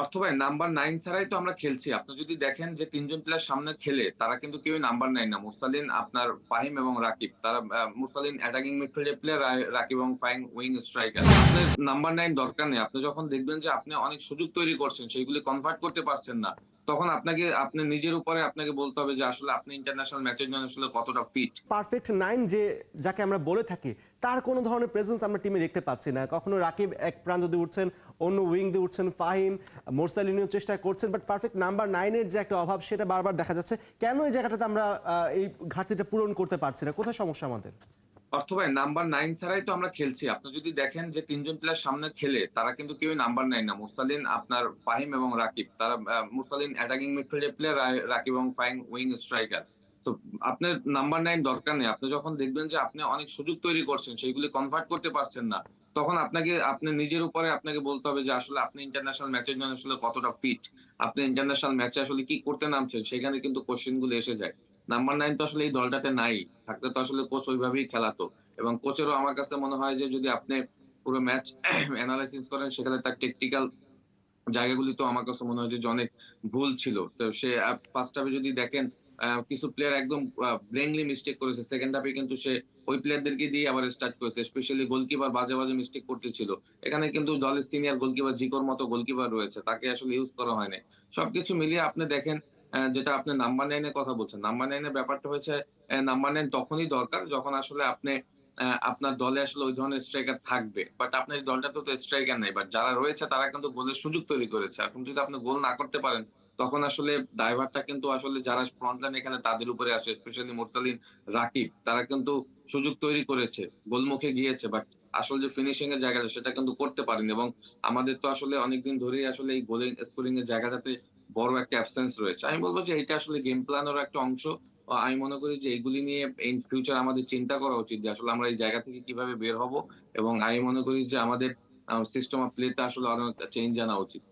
অর্থ ভাই নাম্বার 9 ছাড়াই তো আমরা খেলছি। আপনি যদি দেখেন যে ৩ জন প্লেয়ার সামনে খেলে, তারা কিন্তু কেউই নাম্বার 9 না। মুরসালিন, আপনার ফাহিম এবং রাকিব। তারা মুরসালিন অ্যাটাকিং মিডফিল্ডের প্লেয়ার, রাকিব এবং ফাহিম উইং স্ট্রাইকার। আপনার নাম্বার 9 দরকার নেই। আপনি যখন দেখবেন যে আপনি অনেক সুযোগ তৈরি করছেন, সেগুলি কনভার্ট করতে পারছেন না। তখন আপনি নিজের উপরে আপনাকে বলতে হবে যে আসলে আপনি ইন্টারন্যাশনাল ম্যাচের জন্য আসলে কতটা ফিট। পারফেক্ট নাইন যে যাকে আমরা বলে থাকি তার কোনো ধরনের প্রেজেন্স আমরা টিমে দেখতে পাচ্ছি না। কখনো রাকিব এক প্রান্ত দিয়ে উঠছেন, অন্য উইং দিয়ে উঠছেন ফাহিম, মোরসালিনিও চেষ্টা করছেন, বাট পারফেক্ট নাম্বার নাইনের যে একটা অভাব সেটা বারবার দেখা যাচ্ছে। কেন এই জায়গাটাতে আমরা এই ঘাটতিটা পূরণ করতে পারছি না? কোথায় সমস্যা আমাদের? অর্থ ভাই নাম্বার 9 ছাড়াই তো আমরা খেলছি। আপনি যদি দেখেন যে ৩ জন প্লেয়ার সামনে খেলে, তারা কিন্তু কেউই নাম্বার 9 না। মুরসালিন, আপনার ফাহিম এবং রাকিব। তারা মুরসালিন অ্যাটাকিং মিডফিল্ডের প্লেয়ার, রাকিব এবং ফাহিম উইং স্ট্রাইকার। সো আপনার নাম্বার 9 দরকার নেই। আপনি যখন দেখবেন যে আপনি অনেক সুযোগ তৈরি করছেন, সেগুলি কনভার্ট করতে পারছেন না। তখন আপনি নিজের উপরে আপনাকে বলতে হবে যে আসলে আপনি ইন্টারন্যাশনাল ম্যাচের জন্য আসলে কতটা ফিট। আপনি ইন্টারন্যাশনাল ম্যাচে আসলে কি করতে নামছেন, সেখানে কিন্তু কোয়েশ্চেন গুলো এসে যায়। নাম্বার 9 তো আসলে এই দলটাতে নাই। থাকলে তো আসলে কোচ ওইভাবেই খেলাতো। এবং কোচেরও আমার কাছে মনে হয় যে যদি আপনি পুরো ম্যাচ এনালাইসিস করেন, সেখানে তার টেকনিক্যাল জায়গাগুলি তো আমার কাছে মনে হয় যে অনেক ভুল ছিল। তো সে ফার্স্ট হাফে যদি দেখেন, কিছু প্লেয়ার একদম ব্লেইনলি মিস্টেক করেছে। সেকেন্ড হাফে কিন্তু সে ওই প্লেয়ারদেরকে দিয়ে আবার স্টার্ট করেছে। স্পেশালি গোলকিপার বাজে মিস্টেক করতেছিল। এখানে কিন্তু দলের সিনিয়র গোলকিপার জিকোর মতো গোলকিপার রয়েছে। তাকে আসলে ইউজ করা হয় নাই। সবকিছু মিলিয়ে আপনি দেখেন, যেটা আপনি নাম্বার 9 এর কথা বলছেন। নাম্বার 9 এর ব্যাপারটা হয়েছে, নাম্বার 9 তখনই দরকার যখন আসলে আপনার দলে আসলে ওই ধরনের স্ট্রাইকার থাকবে। বাট আপনার এই দলটাতেও তো স্ট্রাইকার নাই। বাট যারা রয়েছে তারা কিন্তু গোলের সুযোগ তৈরি করেছে। এখন যদি আপনি গোল না করতে পারেন, তখন আসলে দায়ভারটা কিন্তু আসলে যারা ফ্রন্ট লাইনে খেলে তাদের উপরে আসে। স্পেশালি মুরসালিন, রাকিব, তারা কিন্তু সুযোগ তৈরি করেছে, গোলমুখে গিয়েছে। বাট আসলে যে ফিনিশিং এর জায়গাটা সেটা কিন্তু করতে পারেনি। এবং আমাদের তো আসলে অনেকদিন ধরেই আসলে এই স্কোরিং এর জায়গাটাতে বড় একটা অ্যাবসেন্স রয়েছে। আমি বলব যে এইটা আসলে গেম প্ল্যানেরও একটা অংশ। আমি মনে করি যে এগুলি নিয়ে ইন ফিউচার আমাদের চিন্তা করা উচিত যে আসলে আমরা এই জায়গা থেকে কিভাবে বের হবো। এবং আমি মনে করি যে আমাদের সিস্টেম অফ প্লে টা আসলে অনেক চেঞ্জ আনা উচিত।